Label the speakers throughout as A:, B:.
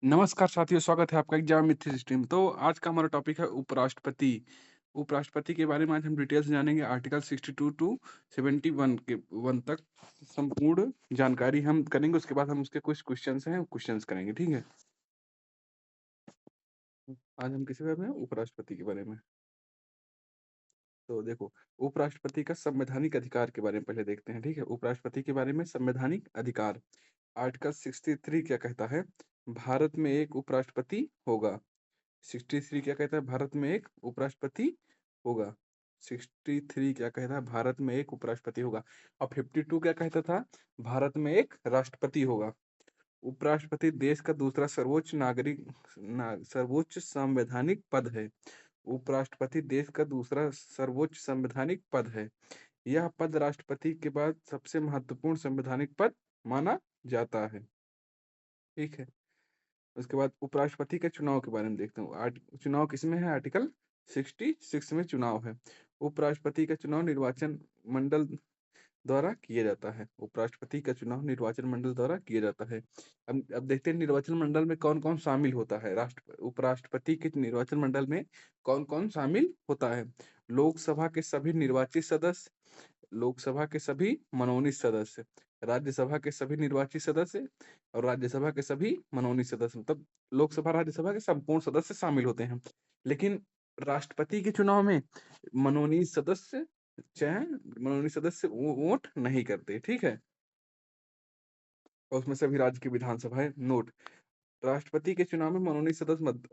A: नमस्कार साथियों, स्वागत है आपका एग्जाम मित्र स्ट्रीम। तो आज का हमारा टॉपिक है उपराष्ट्रपति। उपराष्ट्रपति के बारे में आज हम डिटेल से जानेंगे। आर्टिकल 62 टू 71 के 1 तक संपूर्ण जानकारी हम करेंगे। उसके बाद हम उसके कुछ क्वेश्चंस हैं, क्वेश्चंस करेंगे, ठीक है। आज हम किसी बारे में उपराष्ट्रपति के बारे में। तो देखो, उपराष्ट्रपति का संवैधानिक अधिकार के बारे में पहले देखते हैं, ठीक है। उपराष्ट्रपति के बारे में संवैधानिक अधिकार, आर्टिकल 63 क्या कहता है? भारत में एक उपराष्ट्रपति होगा। 63 क्या कहता है? भारत में एक उपराष्ट्रपति होगा। 63 क्या कहता है? भारत में एक उपराष्ट्रपति होगा। और 52 क्या कहता था? भारत में एक राष्ट्रपति होगा। उपराष्ट्रपति देश का दूसरा सर्वोच्च सर्वोच्च संवैधानिक पद है। उपराष्ट्रपति देश का दूसरा सर्वोच्च संवैधानिक पद है। यह पद राष्ट्रपति के बाद सबसे महत्वपूर्ण संवैधानिक पद माना जाता है, ठीक है। उसके बाद उपराष्ट्रपति के चुनाव के बारे में देखते हैं। चुनाव किसमें है? आर्टिकल 66 में चुनाव है। उपराष्ट्रपति का चुनाव निर्वाचन मंडल द्वारा किया जाता है। उपराष्ट्रपति का चुनाव निर्वाचन मंडल द्वारा किया जाता है। अब देखते हैं निर्वाचन मंडल में कौन कौन शामिल होता है। उपराष्ट्रपति के निर्वाचन मंडल में कौन कौन शामिल होता है? लोकसभा के सभी निर्वाचित सदस्य, लोकसभा के सभी मनोनीत सदस्य, राज्यसभा के सभी निर्वाचित सदस्य और राज्यसभा के सभी मनोनीत सदस्य, मतलब लोकसभा राज्यसभा के संपूर्ण सदस्य शामिल होते हैं। लेकिन राष्ट्रपति के चुनाव में मनोनीत सदस्य चाहे मनोनीत सदस्य वोट नहीं करते, ठीक है। और उसमें सभी राज्य की विधानसभाएं नोट। राष्ट्रपति के चुनाव में मनोनीत सदस्य मत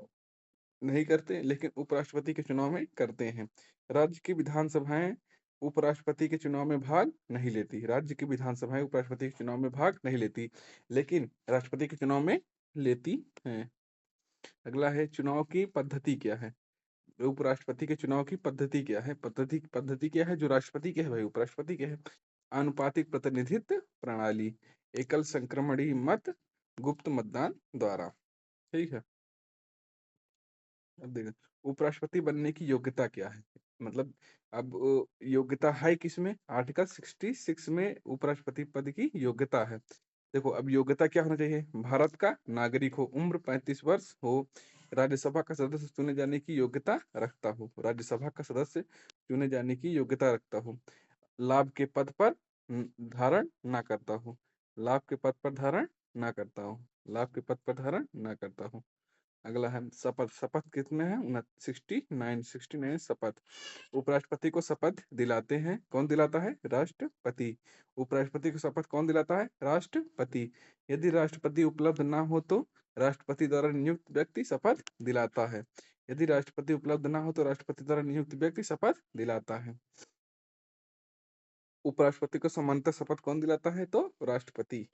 A: नहीं करते, लेकिन उपराष्ट्रपति के चुनाव में करते हैं। राज्य की विधानसभाएं उपराष्ट्रपति के चुनाव में भाग नहीं लेती। राज्य की विधानसभाएं उपराष्ट्रपति के चुनाव में भाग नहीं लेती, लेकिन राष्ट्रपति के चुनाव में लेती हैं। अगला है, चुनाव की पद्धति क्या है? उपराष्ट्रपति के चुनाव की पद्धति क्या है? पद्धति क्या है? जो राष्ट्रपति के है वही उपराष्ट्रपति के है। आनुपातिक प्रतिनिधित्व प्रणाली, एकल संक्रमणी मत, गुप्त मतदान द्वारा, ठीक है। अब देखो, उपराष्ट्रपति बनने की योग्यता क्या है? मतलब अब योग्यता है किसमें? आर्टिकल 66 में उपराष्ट्रपति पद की योग्यता है। देखो, अब योग्यता क्या होना चाहिए? भारत का नागरिक हो, उम्र 35 वर्ष हो, राज्यसभा का सदस्य चुने जाने की योग्यता रखता हो, राज्यसभा का सदस्य चुने जाने की योग्यता रखता हो, लाभ के पद पर धारण ना करता हो, लाभ के पद पर धारण ना करता हो, लाभ के पद पर धारण ना करता हो। अगला है शपथ। शपथ कितने हैं? 69 शपथ। उपराष्ट्रपति को शपथ दिलाते हैं, कौन दिलाता है? राष्ट्रपति। उपराष्ट्रपति को शपथ कौन दिलाता है? राष्ट्रपति। यदि राष्ट्रपति उपलब्ध ना हो तो राष्ट्रपति द्वारा नियुक्त व्यक्ति शपथ दिलाता है। यदि राष्ट्रपति उपलब्ध ना हो तो राष्ट्रपति द्वारा नियुक्त व्यक्ति शपथ दिलाता है। उपराष्ट्रपति को समानता शपथ कौन दिलाता है? तो राष्ट्रपति।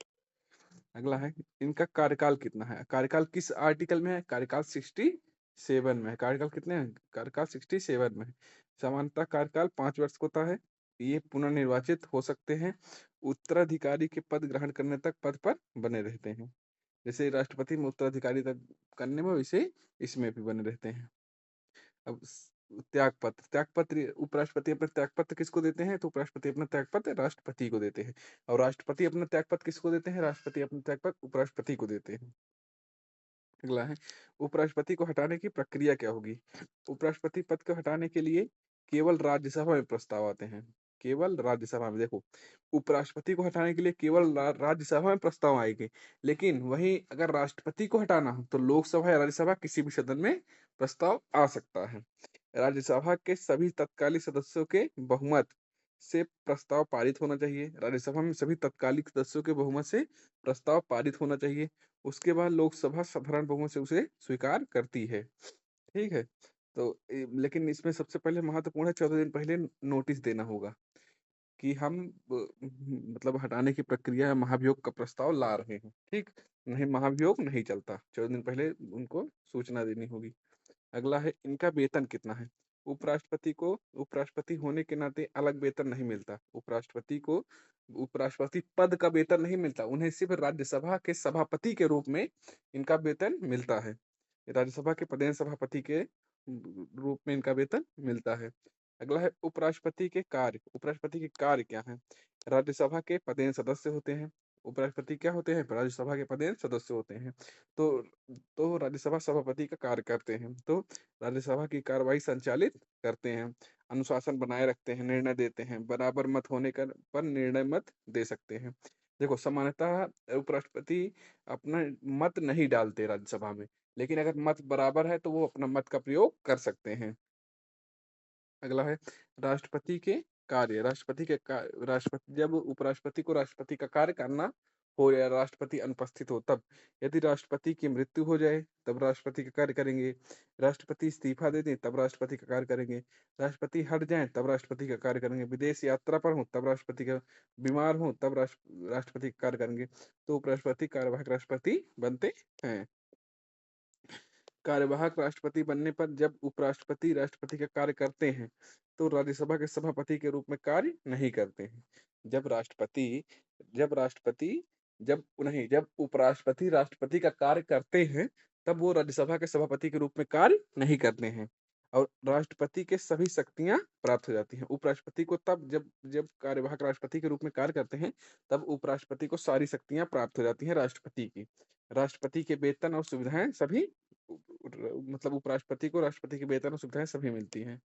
A: अगला है, इनका कार्यकाल कितना है? कार्यकाल किस आर्टिकल में है? कार्यकाल 67 में है। कार्यकाल कितने हैं? कार्यकाल 67 में है। सामान्यतः कार्यकाल 5 वर्ष का होता है। ये पुनर्निर्वाचित हो सकते हैं। उत्तराधिकारी के पद ग्रहण करने तक पद पर बने रहते हैं। जैसे राष्ट्रपति में उत्तराधिकारी तक करने में, वैसे इसमें भी बने रहते हैं। अब त्यागपत्र। त्यागपत्र उपराष्ट्रपति अपना त्यागपत्र किसको देते हैं? तो उपराष्ट्रपति अपना त्यागपत्र राष्ट्रपति को देते हैं। और राष्ट्रपति अपना त्यागपत्र किसको देते हैं? राष्ट्रपति अपना त्यागपत्र उपराष्ट्रपति को देते हैं। अगला है, उपराष्ट्रपति को हटाने की प्रक्रिया क्या होगी? उपराष्ट्रपति पद को हटाने के लिए केवल राज्यसभा में प्रस्ताव आते हैं। केवल राज्यसभा में। देखो, उपराष्ट्रपति को हटाने के लिए केवल राज्यसभा में प्रस्ताव आएंगे, लेकिन वहीं अगर राष्ट्रपति को हटाना हो तो लोकसभा या राज्यसभा किसी भी सदन में प्रस्ताव आ सकता है। राज्यसभा के सभी तत्कालीन सदस्यों के बहुमत से प्रस्ताव पारित होना चाहिए। राज्यसभा में सभी तत्कालीन सदस्यों के बहुमत से प्रस्ताव पारित होना चाहिए। उसके बाद लोकसभा साधारण बहुमत से उसे स्वीकार करती है, ठीक है। तो लेकिन इसमें सबसे पहले महत्वपूर्ण है, 14 दिन पहले नोटिस देना होगा कि हम मतलब हटाने की प्रक्रिया महाभियोग का प्रस्ताव ला रहे हैं, ठीक। नहीं, महाभियोग नहीं चलता, 14 दिन पहले उनको सूचना देनी होगी। अगला है, इनका वेतन कितना है? उपराष्ट्रपति को उपराष्ट्रपति होने के नाते अलग वेतन नहीं मिलता। उपराष्ट्रपति को उपराष्ट्रपति पद का वेतन नहीं मिलता, उन्हें सिर्फ राज्यसभा के सभापति के रूप में इनका वेतन मिलता है। राज्यसभा के पदेन सभापति के रूप में इनका वेतन मिलता है। अगला है, उपराष्ट्रपति के कार्य। उपराष्ट्रपति के कार्य क्या है? राज्यसभा के पदेन सदस्य होते हैं। उपराष्ट्रपति क्या होते हैं? राज्यसभा के पदेन सदस्य होते हैं। तो राज्यसभा सभापति का कार्य करते हैं। तो राज्यसभा की कार्रवाई संचालित करते हैं, अनुशासन बनाए रखते हैं, निर्णय देते हैं, बराबर मत होने पर निर्णय मत दे सकते हैं। देखो सामान्यतः उपराष्ट्रपति अपना मत नहीं डालते राज्यसभा में, लेकिन अगर मत बराबर है तो वो अपना मत का प्रयोग कर सकते हैं। अगला है राष्ट्रपति के कार्य। राष्ट्रपति जब उपराष्ट्रपति को राष्ट्रपति का कार्य करना हो या राष्ट्रपति अनुपस्थित हो तब। यदि राष्ट्रपति की मृत्यु हो जाए तब राष्ट्रपति का कार्य करेंगे। राष्ट्रपति इस्तीफा दे दें तब राष्ट्रपति का कार्य करेंगे। राष्ट्रपति हट जाएं तब राष्ट्रपति का कार्य करेंगे। विदेश यात्रा पर हो तब राष्ट्रपति का, बीमार हो तब राष्ट्रपति का कार्य करेंगे। तो उपराष्ट्रपति कार्यवाहक राष्ट्रपति बनते हैं। कार्यवाहक राष्ट्रपति बनने पर जब उपराष्ट्रपति राष्ट्रपति का कार्य करते हैं तो राज्यसभा के सभापति के रूप में कार्य नहीं करते हैं। जब राष्ट्रपति जब राष्ट्रपति जब नहीं जब उपराष्ट्रपति राष्ट्रपति का कार्य करते हैं तब वो राज्यसभा के सभापति के रूप में कार्य नहीं करते हैं और राष्ट्रपति के सभी शक्तियां प्राप्त हो जाती हैं। उपराष्ट्रपति को तब जब जब कार्यवाहक राष्ट्रपति के रूप में कार्य करते हैं तब उपराष्ट्रपति को सारी शक्तियां प्राप्त हो जाती हैं राष्ट्रपति की। राष्ट्रपति के वेतन और सुविधाएं सभी मतलब उपराष्ट्रपति को राष्ट्रपति के वेतन और सुविधाएं सभी मिलती हैं।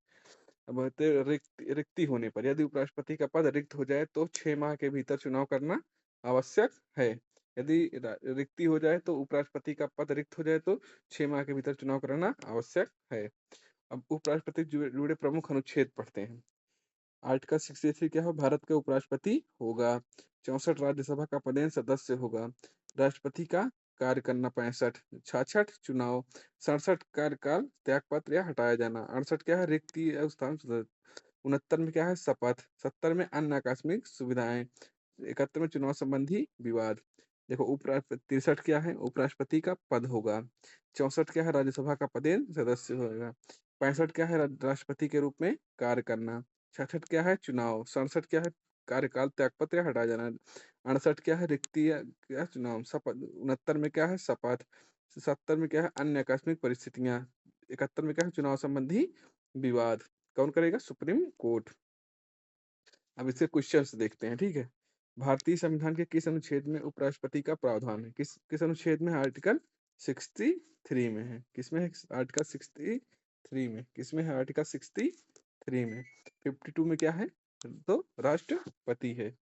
A: अब रिक्ति होने पर यदि उपराष्ट्रपति का पद रिक्त हो जाए तो 6 माह के भीतर चुनाव करना आवश्यक है। यदि रिक्ति हो जाए तो उपराष्ट्रपति का पद रिक्त हो जाए तो 6 माह के भीतर चुनाव कराना आवश्यक है। अब उपराष्ट्रपति जुड़े प्रमुख अनुच्छेद पढ़ते हैं। आर्टिकल 63 क्या हो? भारत का उपराष्ट्रपति होगा। 64 राज्यसभा का पदेन सदस्य होगा। राष्ट्रपति का कार्य करना 65। 66 चुनाव। 67 कार्यकाल त्यागपत्र या हटाया जाना। 68 क्या है? रिक्ति या स्थान। 69 में क्या है? शपथ। 70 में अन्य आकस्मिक सुविधाएं। 71 में चुनाव संबंधी विवाद। देखो उपराष्ट्रपति 63 क्या है? उपराष्ट्रपति का पद होगा। 64 क्या है? राज्यसभा का पदेन सदस्य होगा। 65 क्या है? राष्ट्रपति के रूप में कार्य करना। 66 क्या है? चुनाव। 67 क्या है? कार्यकाल त्यागपत्र या हटाया जाना। 68 क्या है? रिक्ति या चुनाव। 69 में क्या है? शपथ। 70 में क्या है? अन्य आकस्मिक परिस्थितियां। 71 में क्या है? चुनाव संबंधी विवाद। कौन करेगा? Supreme court. अब इसके क्वेश्चंस देखते हैं, ठीक है। भारतीय संविधान के किस अनुच्छेद में उपराष्ट्रपति का प्रावधान है? किस किस अनुच्छेद में? आर्टिकल 63 में है। किसमें है? आर्टिकल 63 में। किसमें है? आर्टिकल 63 में। 52 में क्या है? तो राष्ट्रपति है।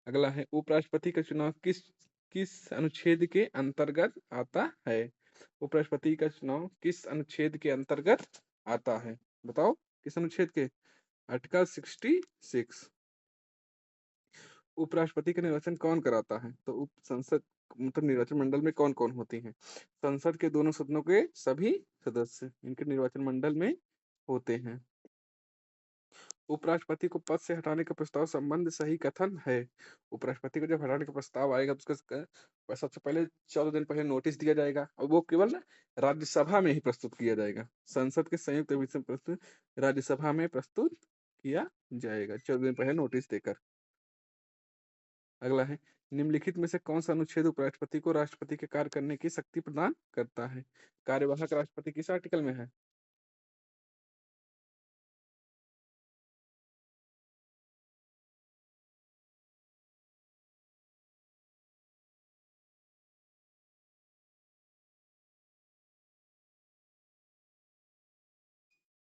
A: अगला है उपराष्ट्रपति का चुनाव किस किस अनुच्छेद के अंतर्गत आता है? उपराष्ट्रपति का चुनाव किस अनुच्छेद के अंतर्गत आता है? बताओ किस अनुच्छेद के? आर्टिकल 66। उपराष्ट्रपति का निर्वाचन कौन कराता है? तो उप संसद मतलब निर्वाचन मंडल में कौन कौन होती हैं? संसद के दोनों सदनों के सभी सदस्य इनके निर्वाचन मंडल में होते हैं। उपराष्ट्रपति को पद से हटाने का प्रस्ताव संबंध सही कथन है। उपराष्ट्रपति को जब हटाने का प्रस्ताव आएगा तो उसका सबसे पहले 14 दिन पहले नोटिस दिया जाएगा और वो केवल राज्यसभा में ही प्रस्तुत किया जाएगा। संसद के संयुक्त अधिवेशन प्रस्तुत राज्यसभा में प्रस्तुत किया जाएगा 14 दिन पहले नोटिस देकर। अगला है निम्नलिखित में से कौन सा अनुच्छेद उपराष्ट्रपति को राष्ट्रपति के कार्य करने की शक्ति प्रदान करता है? कार्यवाहक राष्ट्रपति किस आर्टिकल में है?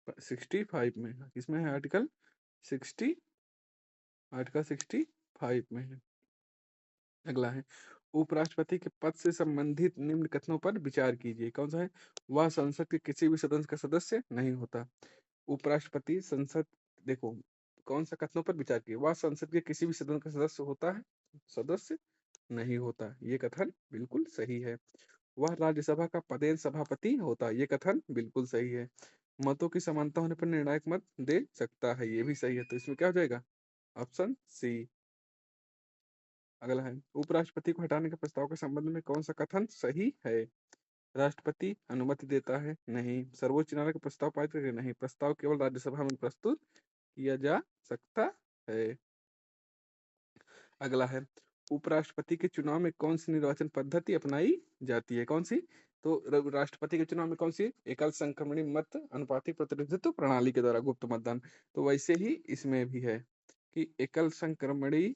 A: प 65 में है। किसमें है? आर्टिकल 65 में है। अगला है उपराष्ट्रपति के पद से संबंधित निम्न कथनों पर विचार कीजिए। कौन सा है? वह संसद के किसी भी सदन का सदस्य नहीं होता। उपराष्ट्रपति संसद देखो कौन सा कथनों पर विचार कीजिए। वह संसद के किसी भी सदन का सदस्य होता है? सदस्य नहीं होता। ये कथन बिल्कुल सही है। वह राज्यसभा का पदेन सभापति होता है। ये कथन बिल्कुल सही है। मतों की समानता होने पर निर्णायक मत दे सकता है। ये भी सही है। तो इसमें क्या हो जाएगा? Option C. अगला है उपराष्ट्रपति को हटाने के प्रस्ताव के संबंध में कौन सा कथन सही है? राष्ट्रपति अनुमति देता है? नहीं। सर्वोच्च न्यायालय का प्रस्ताव पारित करके? नहीं। प्रस्ताव केवल राज्यसभा में प्रस्तुत किया जा सकता है। अगला है उपराष्ट्रपति के चुनाव में कौन सी निर्वाचन पद्धति अपनाई जाती है? कौन सी? तो राष्ट्रपति के चुनाव में कौन सी? एकल संक्रमणी मत अनुपातिक प्रतिनिधित्व प्रणाली के द्वारा गुप्त मतदान। तो वैसे ही इसमें भी है कि एकल संक्रमणी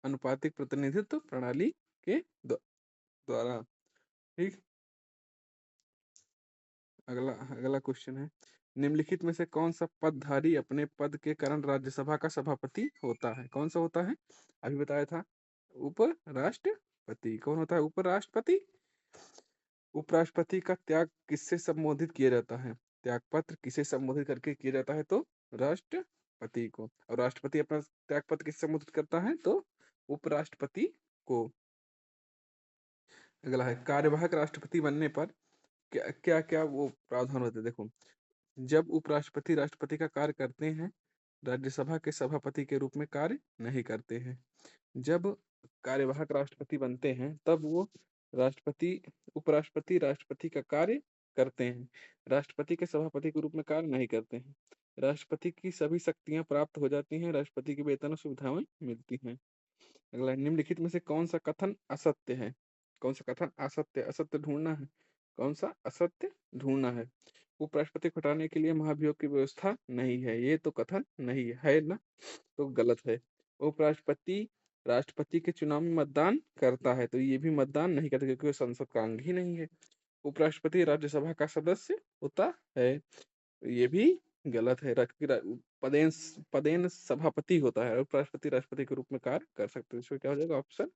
A: अनुपातिक प्रतिनिधित्व प्रणाली के द्वारा। ठीक। अगला अगला क्वेश्चन है, निम्नलिखित में से कौन सा पदधारी अपने पद के कारण राज्यसभा का सभापति होता है? कौन सा होता है? अभी बताया था, उपराष्ट्रपति। कौन होता है उपराष्ट्रपति? उपराष्ट्रपति का त्याग किससे संबोधित किया जाता है? त्याग पत्र किसे संबोधित करके किया जाता है? तो राष्ट्रपति को। और राष्ट्रपति अपना त्याग पत्र किससे संबोधित करता है? तो उपराष्ट्रपति को। अगला है, कार्यवाहक राष्ट्रपति बनने पर क्या क्या क्या वो प्रावधान होते हैं? देखो, जब उपराष्ट्रपति राष्ट्रपति का कार्य करते हैं, राज्यसभा के सभापति के रूप में कार्य नहीं करते हैं। जब कार्यवाहक राष्ट्रपति बनते हैं, तब वो राष्ट्रपति उपराष्ट्रपति राष्ट्रपति का कार्य करते हैं, राष्ट्रपति के सभापति के रूप में कार्य नहीं करते हैं। राष्ट्रपति की सभी शक्तियां प्राप्त हो जाती हैं, राष्ट्रपति की वेतन और सुविधाएं मिलती हैं। अगला, निम्नलिखित में से कौन सा कथन असत्य है? कौन सा कथन असत्य? असत्य ढूंढना है। कौन सा असत्य ढूंढना है? उपराष्ट्रपति को हटाने के लिए महाभियोग की व्यवस्था नहीं है, ये तो कथन नहीं है ना, तो गलत है। उपराष्ट्रपति राष्ट्रपति के चुनाव में मतदान करता है, तो ये भी मतदान नहीं करता क्योंकि वो संसद का अंग ही नहीं है। उपराष्ट्रपति राज्यसभा का सदस्य होता है, ये भी गलत है। पदेन पदेन सभापति होता है, उपराष्ट्रपति राष्ट्रपति के रूप में कार्य कर सकते हैं। इसमें क्या हो जाएगा? Option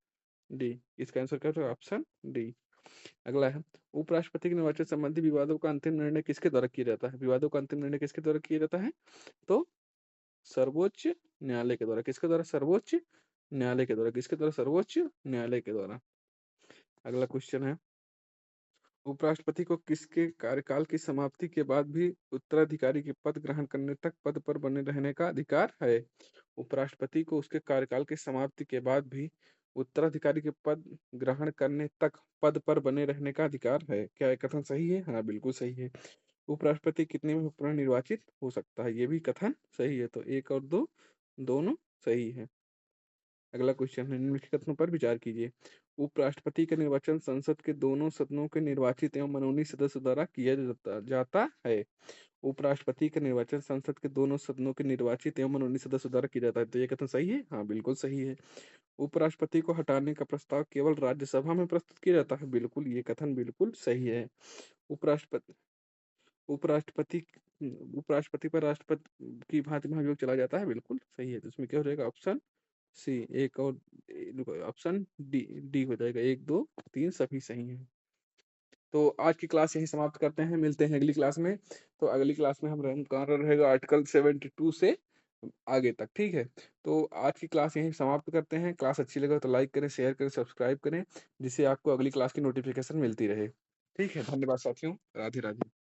A: D. इसका आंसर क्या हो जाएगा? Option D. अगला है, उपराष्ट्रपति के निर्वाचन संबंधी विवादों का अंतिम निर्णय किसके द्वारा किया जाता है? विवादों का अंतिम निर्णय किसके द्वारा किया जाता है? तो सर्वोच्च न्यायालय के द्वारा। किसके द्वारा? सर्वोच्च न्यायालय के द्वारा। किसके द्वारा? सर्वोच्च न्यायालय के द्वारा। अगला क्वेश्चन है, उपराष्ट्रपति को किसके कार्यकाल की समाप्ति के बाद भी उत्तराधिकारी के पद ग्रहण करने तक पद पर बने रहने का अधिकार है? उपराष्ट्रपति को उसके कार्यकाल की समाप्ति के बाद भी उत्तराधिकारी के पद ग्रहण करने तक पद पर बने रहने का अधिकार है। क्या यह कथन सही है? हाँ, बिल्कुल सही है। उपराष्ट्रपति कितने में पुनः निर्वाचित हो सकता है? ये भी कथन सही है, तो 1 और 2 दोनों सही है। अगला क्वेश्चन है, निम्नलिखित कथनों पर विचार कीजिए। उपराष्ट्रपति का निर्वाचन संसद के दोनों सदनों के निर्वाचित एवं मनोनीत सदस्य द्वारा किया जाता है। उपराष्ट्रपति का निर्वाचन संसद के दोनों सदनों के निर्वाचित एवं मनोनीत सदस्य द्वारा किया जाता है, तो ये कथन सही है? हाँ, बिल्कुल सही है। उपराष्ट्रपति को हटाने का प्रस्ताव केवल राज्यसभा में प्रस्तुत किया जाता है, बिल्कुल, ये कथन बिल्कुल सही है। उपराष्ट्रपति उपराष्ट्रपति उपराष्ट्रपति पर राष्ट्रपति की भांति महाभियोग चला जाता है, बिल्कुल सही है। तो इसमें क्या हो जाएगा? Option C. एक और ऑप्शन डी डी हो जाएगा। 1 2 3 सभी सही हैं। तो आज की क्लास यहीं समाप्त करते हैं, मिलते हैं अगली क्लास में। तो अगली क्लास में हम कार्य रहेगा आर्टिकल 72 से आगे तक। ठीक है, तो आज की क्लास यहीं समाप्त करते हैं। क्लास अच्छी लगे तो लाइक करें, शेयर करें, सब्सक्राइब करें, जिससे आपको अगली क्लास की नोटिफिकेशन मिलती रहे। ठीक है, धन्यवाद साथियों। राधे राधे।